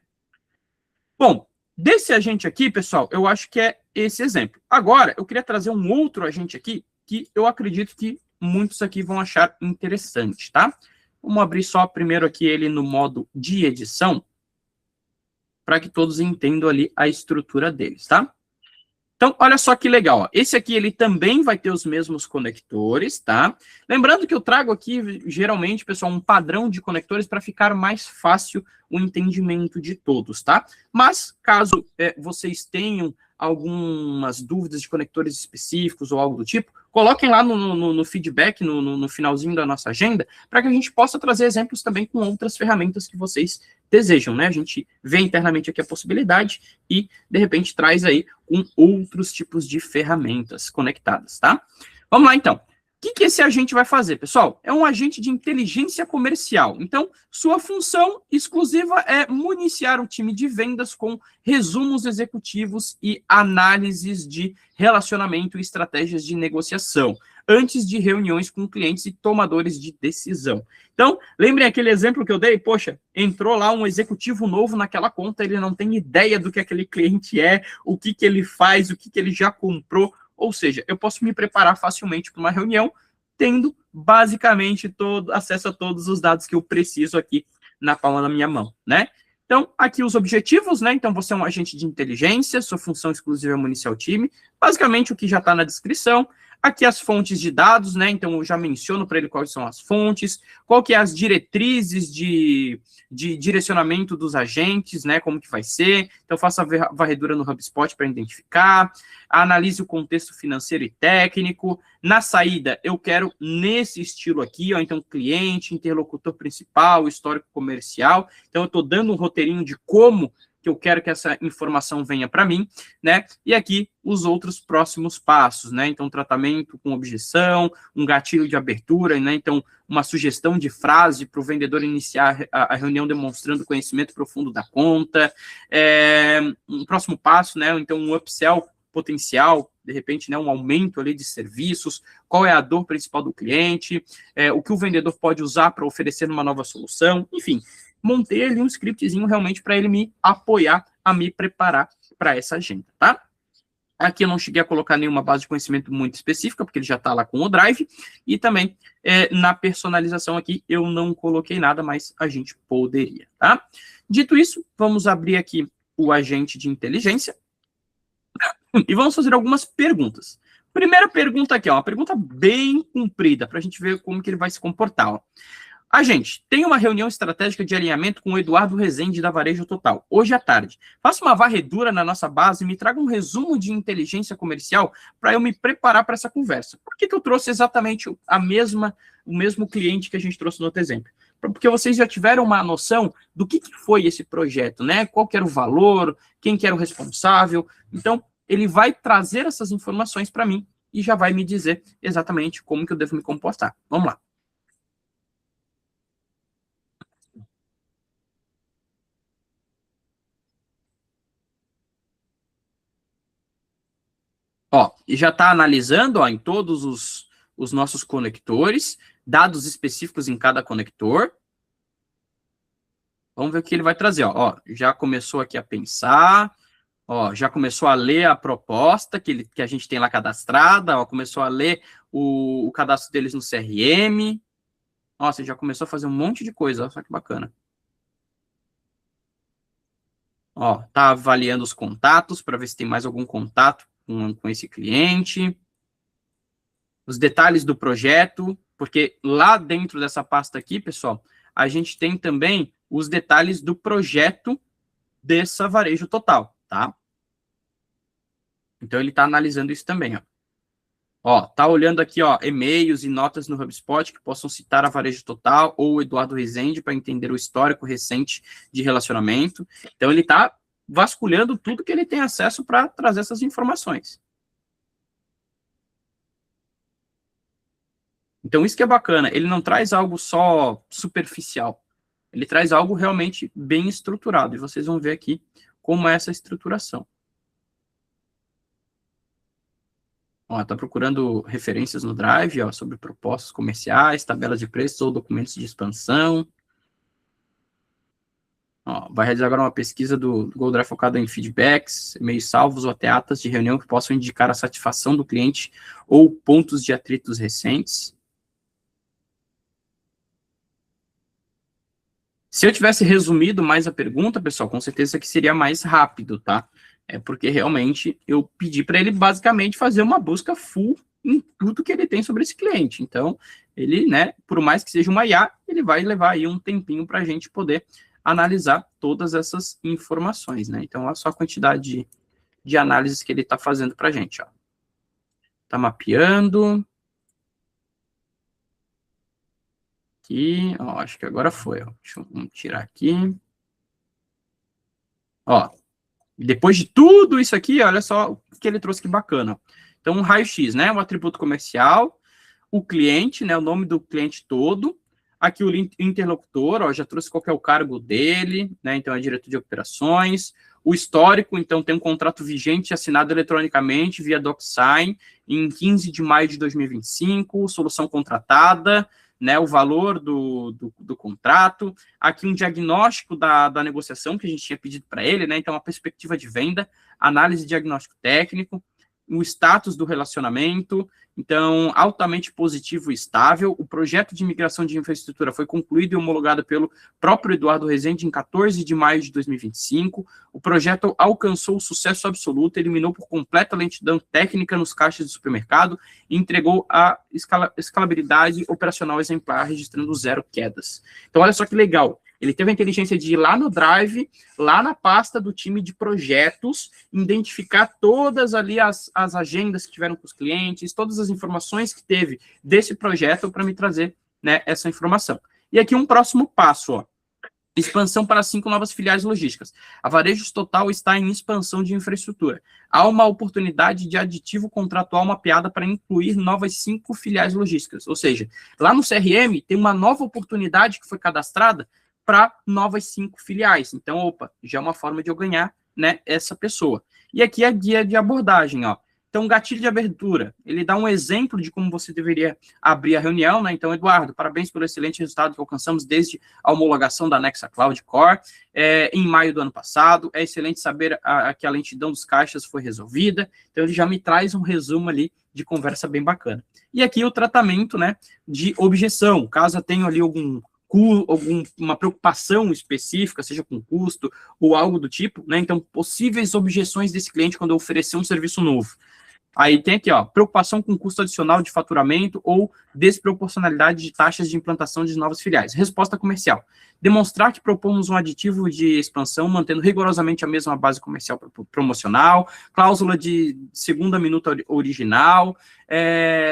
Speaker 1: Bom, desse agente aqui, pessoal, eu acho que é esse exemplo. Agora, eu queria trazer um outro agente aqui, que eu acredito que muitos aqui vão achar interessante, tá? Vamos abrir só primeiro aqui ele no modo de edição, para que todos entendam ali a estrutura deles, tá? Então, olha só que legal, ó. Esse aqui, ele também vai ter os mesmos conectores, tá? Lembrando que eu trago aqui, geralmente, pessoal, um padrão de conectores para ficar mais fácil o entendimento de todos, tá? Mas, caso vocês tenham algumas dúvidas de conectores específicos ou algo do tipo, coloquem lá no feedback, no finalzinho da nossa agenda, para que a gente possa trazer exemplos também com outras ferramentas que vocês desejam, né? A gente vê internamente aqui a possibilidade e, de repente, traz aí com outros tipos de ferramentas conectadas, tá? Vamos lá, então. O que esse agente vai fazer, pessoal? É um agente de inteligência comercial. Então, sua função exclusiva é municiar o time de vendas com resumos executivos e análises de relacionamento e estratégias de negociação, antes de reuniões com clientes e tomadores de decisão. Então, lembrem aquele exemplo que eu dei? Poxa, entrou lá um executivo novo naquela conta, ele não tem ideia do que aquele cliente é, o que ele faz, o que ele já comprou. Ou seja, eu posso me preparar facilmente para uma reunião, tendo basicamente acesso a todos os dados que eu preciso aqui na palma da minha mão, né? Então, aqui os objetivos, né? Então, você é um agente de inteligência, sua função exclusiva é municiar o time. Basicamente, o que já está na descrição. Aqui as fontes de dados, né? Então, eu já menciono para ele quais são as fontes, qual que é as diretrizes de direcionamento dos agentes, né? Como que vai ser. Então, faça a varredura no HubSpot para identificar, analise o contexto financeiro e técnico. Na saída, eu quero nesse estilo aqui, ó, então, cliente, interlocutor principal, histórico comercial. Então, eu estou dando um roteirinho de como que eu quero que essa informação venha para mim, né? E aqui os outros próximos passos, né? Então, tratamento com objeção, um gatilho de abertura, né? Então, uma sugestão de frase para o vendedor iniciar a reunião demonstrando conhecimento profundo da conta. Um próximo passo, né? Então, um upsell potencial, de repente, né, um aumento ali de serviços, qual é a dor principal do cliente, o que o vendedor pode usar para oferecer uma nova solução, enfim, montei ali um scriptzinho realmente para ele me apoiar a me preparar para essa agenda, tá? Aqui eu não cheguei a colocar nenhuma base de conhecimento muito específica, porque ele já está lá com o Drive, e também na personalização aqui eu não coloquei nada, mas a gente poderia, tá? Dito isso, vamos abrir aqui o agente de inteligência e vamos fazer algumas perguntas. Primeira pergunta aqui, ó, uma pergunta bem comprida, para a gente ver como que ele vai se comportar, ó. Agente, tem uma reunião estratégica de alinhamento com o Eduardo Rezende da Varejo Total, hoje à tarde. Faça uma varredura na nossa base e me traga um resumo de inteligência comercial para eu me preparar para essa conversa. Por que eu trouxe exatamente o mesmo cliente que a gente trouxe no outro exemplo? Porque vocês já tiveram uma noção do que foi esse projeto, né? Qual que era o valor, quem que era o responsável. Então, ele vai trazer essas informações para mim e já vai me dizer exatamente como que eu devo me comportar. Vamos lá. Ó, e já está analisando, ó, em todos os nossos conectores, dados específicos em cada conector. Vamos ver o que ele vai trazer, ó. Ó, já começou aqui a pensar, ó, já começou a ler a proposta que a gente tem lá cadastrada, ó, começou a ler o cadastro deles no CRM. Nossa, já começou a fazer um monte de coisa, ó, só que bacana. Ó, tá avaliando os contatos para ver se tem mais algum contato com esse cliente. Os detalhes do projeto, porque lá dentro dessa pasta aqui, pessoal, a gente tem também os detalhes do projeto dessa varejo total, tá? Então, ele está analisando isso também, ó. Ó, tá olhando aqui, ó, e-mails e notas no HubSpot que possam citar a varejo total ou o Eduardo Rezende para entender o histórico recente de relacionamento. Então, ele está vasculhando tudo que ele tem acesso para trazer essas informações. Então, isso que é bacana. Ele não traz algo só superficial. Ele traz algo realmente bem estruturado. E vocês vão ver aqui como é essa estruturação. Ó, está procurando referências no Drive, ó, sobre propostas comerciais, tabelas de preços ou documentos de expansão. Ó, vai realizar agora uma pesquisa do Google Drive focada em feedbacks, e-mails salvos ou até atas de reunião que possam indicar a satisfação do cliente ou pontos de atritos recentes. Se eu tivesse resumido mais a pergunta, pessoal, com certeza que seria mais rápido, tá? É porque realmente eu pedi para ele basicamente fazer uma busca full em tudo que ele tem sobre esse cliente. Então, ele, né, por mais que seja uma IA, ele vai levar aí um tempinho para a gente poder analisar todas essas informações, né? Então, olha só a quantidade de análises que ele está fazendo para a gente, ó. Está mapeando. Aqui, ó, acho que agora foi, ó. Deixa eu tirar aqui. Ó, depois de tudo isso aqui, olha só o que ele trouxe que bacana. Então, um raio-x, né? O atributo comercial, o cliente, né? O nome do cliente todo. Aqui o interlocutor, ó, já trouxe qual que é o cargo dele, né? Então, é diretor de operações. O histórico, então, tem um contrato vigente assinado eletronicamente via DocSign em 15 de maio de 2025, solução contratada, né, o valor do contrato, aqui um diagnóstico da negociação que a gente tinha pedido para ele, né, então a perspectiva de venda, análise de diagnóstico técnico, o status do relacionamento, então altamente positivo e estável, o projeto de migração de infraestrutura foi concluído e homologado pelo próprio Eduardo Rezende em 14 de maio de 2025, o projeto alcançou sucesso absoluto, eliminou por completa lentidão técnica nos caixas de supermercado e entregou a escalabilidade operacional exemplar, registrando 0 quedas. Então, olha só que legal. Ele teve a inteligência de ir lá no Drive, lá na pasta do time de projetos, identificar todas ali as agendas que tiveram com os clientes, todas as informações que teve desse projeto para me trazer, né, essa informação. E aqui um próximo passo, ó. Expansão para 5 novas filiais logísticas. A Varejos Total está em expansão de infraestrutura. Há uma oportunidade de aditivo contratual mapeada para incluir novas 5 filiais logísticas. Ou seja, lá no CRM tem uma nova oportunidade que foi cadastrada para novas 5 filiais. Então, opa, já é uma forma de eu ganhar, né, essa pessoa. E aqui a guia de abordagem, ó. Então, gatilho de abertura, ele dá um exemplo de como você deveria abrir a reunião, né? Então, Eduardo, parabéns pelo excelente resultado que alcançamos desde a homologação da Nexa Cloud Core em maio do ano passado. É excelente saber que a lentidão dos caixas foi resolvida. Então, ele já me traz um resumo ali de conversa bem bacana. E aqui o tratamento, né, de objeção. Caso eu tenha ali alguma preocupação específica, seja com custo ou algo do tipo, né? Então, possíveis objeções desse cliente quando eu oferecer um serviço novo. Aí tem aqui, ó, preocupação com custo adicional de faturamento ou desproporcionalidade de taxas de implantação de novas filiais. Resposta comercial. Demonstrar que propomos um aditivo de expansão, mantendo rigorosamente a mesma base comercial promocional, cláusula de segunda minuta original,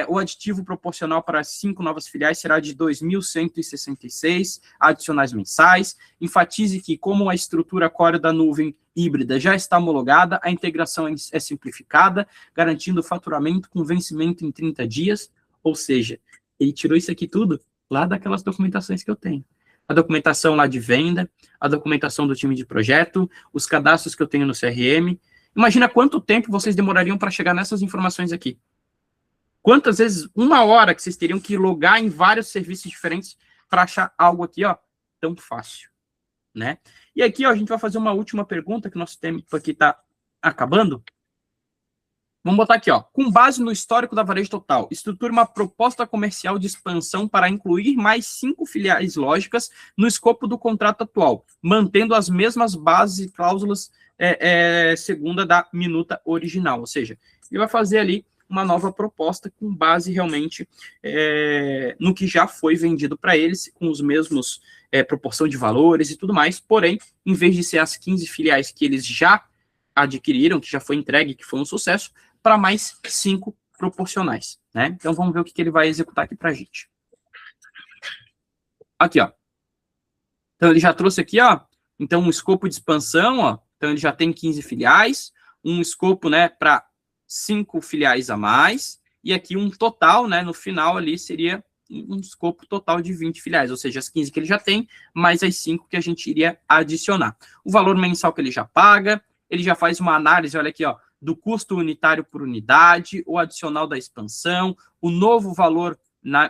Speaker 1: o aditivo proporcional para 5 novas filiais será de 2.166 adicionais mensais. Enfatize que, como a estrutura core da nuvem híbrida já está homologada, a integração é simplificada, garantindo faturamento com vencimento em 30 dias, ou seja, ele tirou isso aqui tudo lá daquelas documentações que eu tenho. A documentação lá de venda, a documentação do time de projeto, os cadastros que eu tenho no CRM. Imagina quanto tempo vocês demorariam para chegar nessas informações aqui. Quantas vezes, 1 hora que vocês teriam que logar em vários serviços diferentes para achar algo aqui, ó, tão fácil. né? E aqui, ó, a gente vai fazer uma última pergunta, que nosso tempo aqui está acabando. Vamos botar aqui, ó. Com base no histórico da Varejo Total, estruture uma proposta comercial de expansão para incluir mais 5 filiais lógicas no escopo do contrato atual, mantendo as mesmas bases e cláusulas segunda da minuta original. Ou seja, ele vai fazer ali uma nova proposta com base realmente no que já foi vendido para eles, com os mesmos proporção de valores e tudo mais, porém, em vez de ser as 15 filiais que eles já adquiriram, que já foi entregue, que foi um sucesso, para mais 5 proporcionais, né? Então, vamos ver o que ele vai executar aqui para a gente. Aqui, ó. Então, ele já trouxe aqui, ó, então, um escopo de expansão, ó. Então, ele já tem 15 filiais, um escopo, né, para 5 filiais a mais, e aqui um total, né, no final ali seria um escopo total de 20 filiais, ou seja, as 15 que ele já tem, mais as 5 que a gente iria adicionar. O valor mensal que ele já paga, ele já faz uma análise, olha aqui, ó, do custo unitário por unidade, o adicional da expansão, o novo valor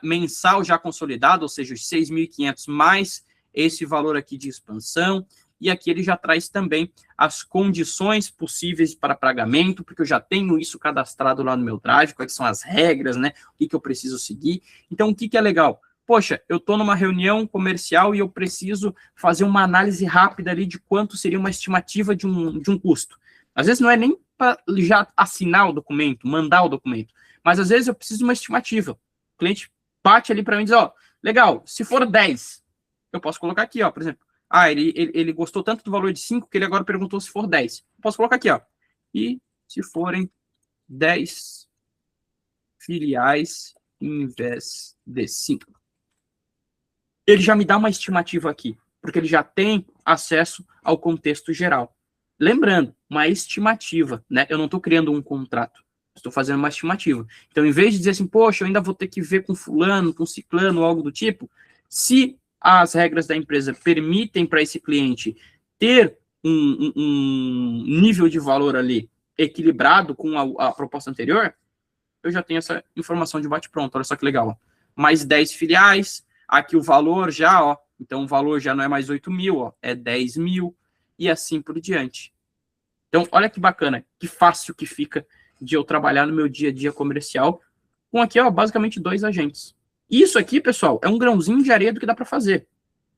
Speaker 1: mensal já consolidado, ou seja, os 6.500 mais esse valor aqui de expansão, e aqui ele já traz também as condições possíveis para pagamento, porque eu já tenho isso cadastrado lá no meu Drive, quais são as regras, né, o que eu preciso seguir. Então, o que é legal? Poxa, eu estou numa reunião comercial e eu preciso fazer uma análise rápida ali de quanto seria uma estimativa de um custo. Às vezes não é nem para já assinar o documento, mandar o documento, mas às vezes eu preciso de uma estimativa. O cliente bate ali para mim e diz, ó, legal, se for 10, eu posso colocar aqui, ó, por exemplo, ele gostou tanto do valor de 5 que ele agora perguntou se for 10. Eu posso colocar aqui, ó, e se forem 10 filiais em vez de 5. Ele já me dá uma estimativa aqui, porque ele já tem acesso ao contexto geral. Lembrando, uma estimativa, né? Eu não estou criando um contrato, estou fazendo uma estimativa. Então, em vez de dizer assim, poxa, eu ainda vou ter que ver com fulano, com ciclano, algo do tipo, se as regras da empresa permitem para esse cliente ter um nível de valor ali equilibrado com a proposta anterior, eu já tenho essa informação de bate-pronto. Olha só que legal. Mais 10 filiais, aqui o valor já, ó, então o valor já não é mais 8 mil, ó, é 10 mil, e assim por diante. Então, olha que bacana, que fácil que fica de eu trabalhar no meu dia a dia comercial com aqui, ó, basicamente 2 agentes. Isso aqui, pessoal, é um grãozinho de areia do que dá para fazer,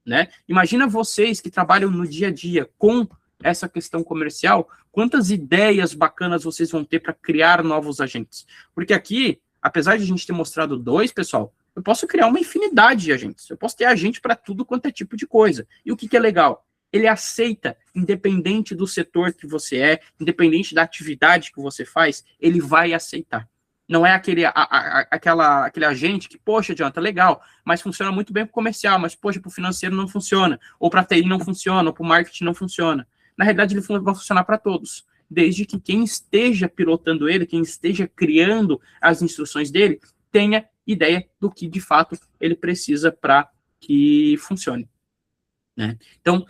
Speaker 1: né? Imagina vocês que trabalham no dia a dia com essa questão comercial, quantas ideias bacanas vocês vão ter para criar novos agentes. Porque aqui, apesar de a gente ter mostrado 2, pessoal, eu posso criar uma infinidade de agentes. Eu posso ter agente para tudo quanto é tipo de coisa. E o que é legal? Ele aceita, independente do setor que você é, independente da atividade que você faz, ele vai aceitar. Não é aquele agente que, poxa, adianta, legal, mas funciona muito bem para o comercial, mas, poxa, para o financeiro não funciona, ou para a TI não funciona, ou para o marketing não funciona. Na realidade, ele vai funcionar para todos, desde que quem esteja pilotando ele, quem esteja criando as instruções dele, tenha ideia do que, de fato, ele precisa para que funcione, né? Então,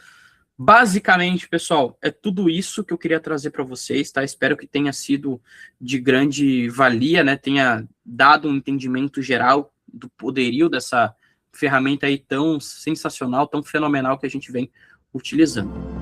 Speaker 1: basicamente, pessoal, é tudo isso que eu queria trazer para vocês, tá? Espero que tenha sido de grande valia, né? Tenha dado um entendimento geral do poderio dessa ferramenta aí tão sensacional, tão fenomenal que a gente vem utilizando.